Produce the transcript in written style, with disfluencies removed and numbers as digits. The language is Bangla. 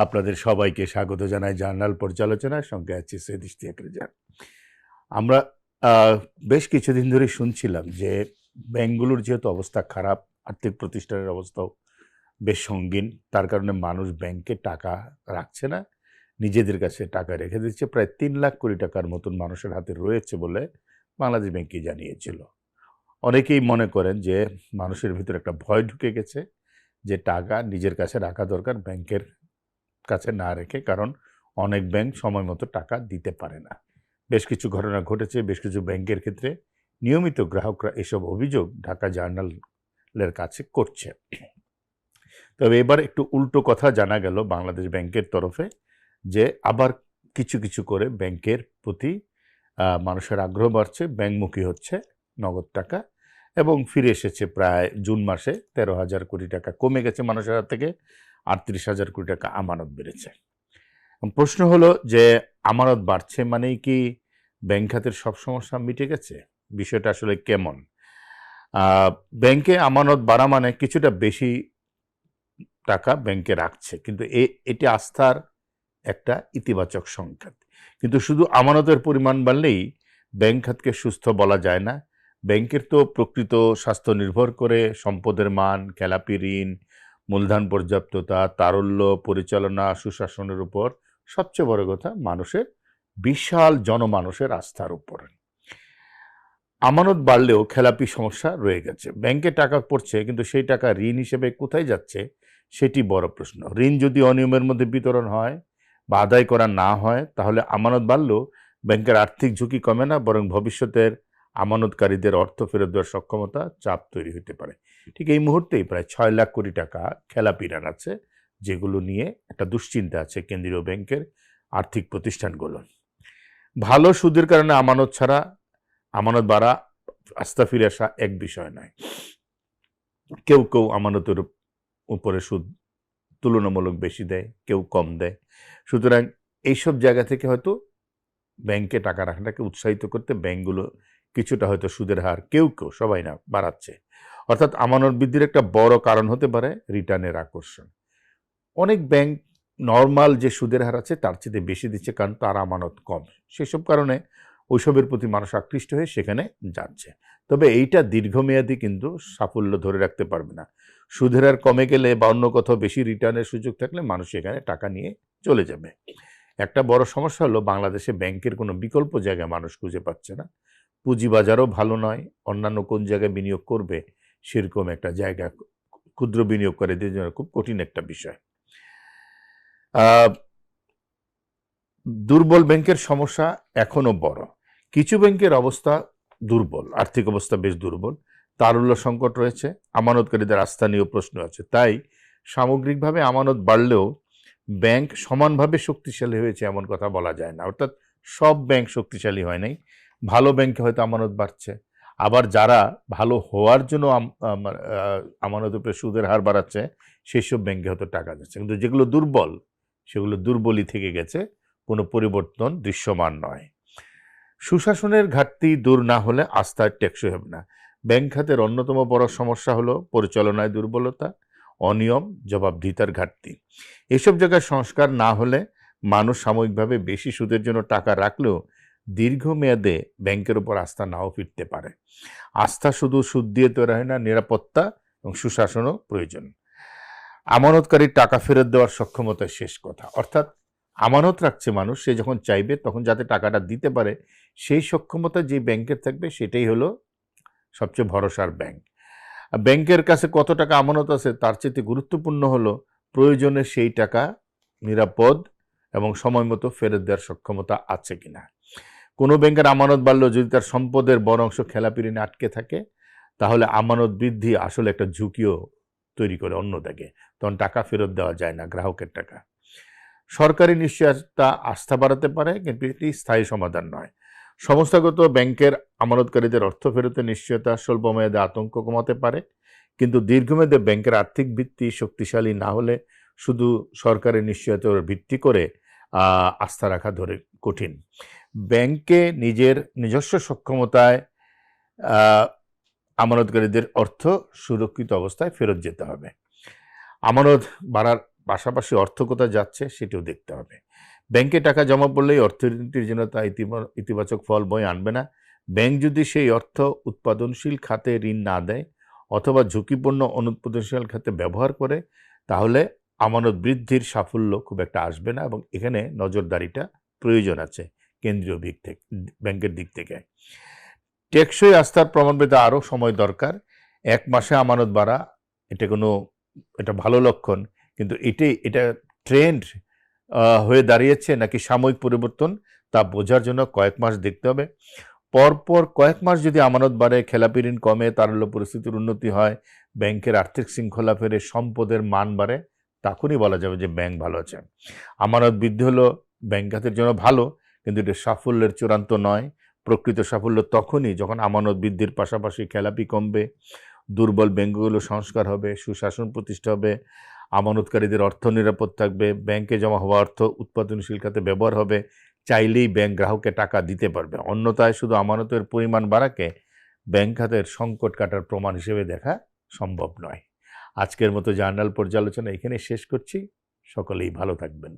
আপনাদের সবাইকে স্বাগত জানাই জার্নাল পর্যালোচনায়। সঙ্গে আছি সৈয়দ ইশতিয়াক রেজা। আমরা বেশ কিছুদিন ধরে শুনছিলাম যে ব্যাংকগুলোর যেহেতু অবস্থা খারাপ, আর্থিক প্রতিষ্ঠানের অবস্থাও বেশ সঙ্গীন, তার কারণে মানুষ ব্যাংকে টাকা রাখছে না, নিজেদের কাছে টাকা রেখে দিচ্ছে। প্রায় 3 লাখ কোটি টাকার মতন মানুষের হাতে রয়েছে বলে বাংলাদেশ ব্যাংকই জানিয়েছিল। অনেকেই মনে করেন যে মানুষের ভিতরে একটা ভয় ঢুকে গেছে যে টাকা নিজের কাছে রাখা দরকার, ব্যাংকের কাছে না রেখে, কারণ অনেক ব্যাংক সময় মতো টাকা দিতে পারে না। বেশ কিছু ঘটনা ঘটেছে বেশ কিছু ব্যাংকের ক্ষেত্রে। নিয়মিত গ্রাহকরা এসব অভিযোগ ঢাকা জার্নালের কাছে করছে। তবে এবার একটু উল্টো কথা জানা গেল বাংলাদেশ ব্যাংকের তরফে, যে আবার কিছু কিছু করে ব্যাংকের প্রতি মানুষের আগ্রহ বাড়ছে, ব্যাংকমুখী হচ্ছে নগদ টাকা, এবং ফিরে এসেছে প্রায় জুন মাসে 13,000 কোটি টাকা কমে গেছে মানুষের হাত থেকে, 38,000 কোটি টাকা আমানত বেড়েছে। প্রশ্ন হলো যে আমানত বাড়ছে মানেই কি ব্যাংক খাতের সব সমস্যা মিটে গেছে? বিষয়টা আসলে কেমন? ব্যাংকে আমানত বাড়া মানে কিছুটা বেশি টাকা ব্যাংকে রাখছে, কিন্তু এটি আস্থার একটা ইতিবাচক সংকেত। কিন্তু শুধু আমানতের পরিমাণ বাড়লেই ব্যাংক খাতকে সুস্থ বলা যায় না। ব্যাংকের তো প্রকৃত স্বাস্থ্য নির্ভর করে সম্পদের মান, খেলাপি ঋণ, মূলধন পর্যাপ্ততা, তারল্য, পরিচালনা, সুশাসনের উপর, সবচেয়ে বড় কথা মানুষের, বিশাল জনমানুষের আস্থার উপর। আমানত বাড়লেও খেলাপি সমস্যা রয়ে গেছে। ব্যাংকে টাকা পড়ছে, কিন্তু সেই টাকা ঋণ হিসেবে কোথায় যাচ্ছে সেটি বড় প্রশ্ন। ঋণ যদি অনিয়মের মধ্যে বিতরণ হয় বা আদায় করা না হয়, তাহলে আমানত বাড়লেও ব্যাংকের আর্থিক ঝুঁকি কমে না, বরং ভবিষ্যতের আমানতকারীদের অর্থ ফেরত দেওয়ার সক্ষমতা চাপ তৈরি হতে পারে। ঠিক এই মুহূর্তেই প্রায় 6 লাখ কোটি টাকা খেলাপি ঋণ আছে, যেগুলো নিয়ে একটা দুশ্চিন্তা আছে কেন্দ্রীয় ব্যাংকের আর্থিক প্রতিষ্ঠানগুলো। ভালো সুদের কারণে আমানত ছাড়া আমানত বাড়া, আস্থা ফিরে আসা এক বিষয় নয়। কেউ কেউ আমানতের উপরে সুদ তুলনামূলক বেশি দেয়, কেউ কম দেয়। সুতরাং এইসব জায়গা থেকে হয়তো ব্যাংকে টাকা রাখাটাকে উৎসাহিত করতে ব্যাংকগুলো কিছুটা হয়তো সুদের হার কেউ কেউ, সবাই না, বাড়াচ্ছে। অর্থাৎ আমানত বৃদ্ধির একটা বড় কারণ হতে পারে রিটার্নের আকর্ষণ। অনেক ব্যাংক নর্মাল যে সুদের হার আছে তার চেয়ে বেশি দিচ্ছে, কারণ তার আমানত কম। সেসব কারণে ওইসবের প্রতি মানুষ আকৃষ্ট হয়ে সেখানে যাচ্ছে। তবে এইটা দীর্ঘমেয়াদী কিন্তু সাফল্য ধরে রাখতে পারবে না। সুদের হার কমে গেলে বা অন্য কোথাও বেশি রিটার্নের সুযোগ থাকলে মানুষ এখানে টাকা নিয়ে চলে যাবে। একটা বড় সমস্যা হলো বাংলাদেশে ব্যাংকের কোনো বিকল্প জায়গায় মানুষ খুঁজে পাচ্ছে না। পুঁজিবাজারও ভালো নয়, অন্যান্য কোন জায়গায় বিনিয়োগ করবে সেরকম একটা জায়গা ক্ষুদ্র বিনিয়োগকারীদের জন্য খুব কঠিন একটা বিষয়। দুর্বল ব্যাংকের সমস্যা এখনো বড়। কিছু ব্যাংকের অবস্থা দুর্বল, আর্থিক অবস্থা বেশ দুর্বল, তারল্য সংকট রয়েছে, আমানতকারীদের আস্থা নিয়েও প্রশ্ন আছে। তাই সামগ্রিকভাবে আমানত বাড়লেও ব্যাংক সমানভাবে শক্তিশালী হয়েছে এমন কথা বলা যায় না। অর্থাৎ সব ব্যাংক শক্তিশালী হয় নাই। ভালো ব্যাংকে হয়তো আমানত বাড়ছে, আবার যারা ভালো হওয়ার জন্য আমানত উপরে সুদের হার বাড়াচ্ছে সেই সব ব্যাংকে হয়তো টাকা যাচ্ছে। কিন্তু যেগুলো দুর্বল সেগুলো দুর্বলই থেকে গেছে, কোনো পরিবর্তন দৃশ্যমান নয়। সুশাসনের ঘাটতি দূর না হলে আস্থা টেকসই হবে না। ব্যাংক খাতের অন্যতম বড় সমস্যা হলো পরিচালনায় দুর্বলতা, অনিয়ম, জবাবদিহিতার ঘাটতি। এসব জায়গায় সংস্কার না হলে মানুষ সাময়িকভাবে বেশি সুদের জন্য টাকা রাখলেও দীর্ঘমেয়াদে ব্যাংকের উপর আস্থা নাও ফিরতে পারে। আস্থা শুধু সুদ দিয়ে তৈরি হয় না, নিরাপত্তা এবং সুশাসনও প্রয়োজন। আমানতকারীর টাকা ফেরত দেওয়ার সক্ষমতা শেষ কথা। অর্থাৎ আমানত রাখছে মানুষ, সে যখন চাইবে তখন যাতে টাকাটা দিতে পারে সেই সক্ষমতা যে ব্যাংকের থাকবে সেটাই হলো সবচেয়ে ভরসার ব্যাংক। ব্যাংকের কাছে কত টাকা আমানত আছে তার চেয়ে গুরুত্বপূর্ণ হলো প্রয়োজনে সেই টাকা নিরাপদ এবং সময় মতো ফেরত দেওয়ার সক্ষমতা আছে কিনা। কোনো ব্যাংকের আমানত বাড়লেও যদি তার সম্পদের বড় অংশ খেলাপি ঋণে আটকে থাকে, তাহলে আমানত বৃদ্ধি আসলে একটা ঝুঁকিও তৈরি করে অন্যদিকে। তখন টাকা ফেরত দেওয়া যায় না, গ্রাহকের টাকা। সরকারি নিশ্চয়তা আস্থা বাড়াতে পারে, কিন্তু এটি স্থায়ী সমাধান নয়। সংস্থাগত ব্যাংকের আমানতকারীদের অর্থ ফেরতের নিশ্চয়তা স্বল্প মেয়াদে আতঙ্ক কমাতে পারে, কিন্তু দীর্ঘমেয়াদে ব্যাংকের আর্থিক ভিত্তি শক্তিশালী না হলে শুধু সরকারি নিশ্চয়তার ভিত্তি করে আস্থা রাখা ধরে কঠিন। ব্যাংকে নিজস্ব সক্ষমতায় আমানতকারীদের অর্থ সুরক্ষিত অবস্থায় ফেরত যেতে হবে। আমানত বাড়ার পাশাপাশি অর্থ কোথায় যাচ্ছে সেটাও দেখতে হবে। ব্যাংকে টাকা জমা পড়লেই অর্থনীতির জন্য তা ইতিবাচক ফল বয়ে আনবে না। ব্যাংক যদি সেই অর্থ উৎপাদনশীল খাতে ঋণ না দেয় অথবা ঝুঁকিপূর্ণ অনুৎপাদনশীল খাতে ব্যবহার করে, তাহলে আমানত বৃদ্ধির সাফল্য খুব একটা আসবে না, এবং এখানে নজরদারিটা প্রয়োজন আছে কেন্দ্রীয় ব্যাংকের দিক থেকে। টেকসই আস্থার প্রমাণ পেতে আরও সময় দরকার। 1 মাসে আমানত বাড়া এটা ভালো লক্ষণ, কিন্তু এটা ট্রেন্ড হয়ে দাঁড়িয়েছে নাকি সাময়িক পরিবর্তন তা বোঝার জন্য কয়েক মাস দেখতে হবে। পরপর কয়েক মাস যদি আমানত বাড়ে, খেলাপি ঋণ কমে, তারল্য পরিস্থিতির উন্নতি হয়, ব্যাংকের আর্থিক শৃঙ্খলা ফেরে, সম্পদের মান বাড়ে, তখনই বলা যাবে যে ব্যাংক ভালো আছে। আমানত বৃদ্ধি হলো ব্যাংক খাতের জন্য ভালো, কিন্তু এটা সাফল্যের চূড়ান্ত নয়। প্রকৃত সাফল্য তখনই যখন আমানত বৃদ্ধির পাশাপাশি খেলাপি কমবে, দুর্বল ব্যাংকগুলো সংস্কার হবে, সুশাসন প্রতিষ্ঠা হবে, আমানতকারীদের অর্থ নিরাপদ থাকবে, ব্যাংকে জমা হওয়া অর্থ উৎপাদনশীল খাতে ব্যবহার হবে, চাইলেই ব্যাংক গ্রাহককে টাকা দিতে পারবে। অন্যথায় শুধু আমানতের পরিমাণ বাড়াকে ব্যাংক খাতের সংকট কাটার প্রমাণ হিসেবে দেখা সম্ভব নয়। আজকের মতো জার্নাল পর্যালোচনা এখানে শেষ করছি। সকলেই ভালো থাকবেন।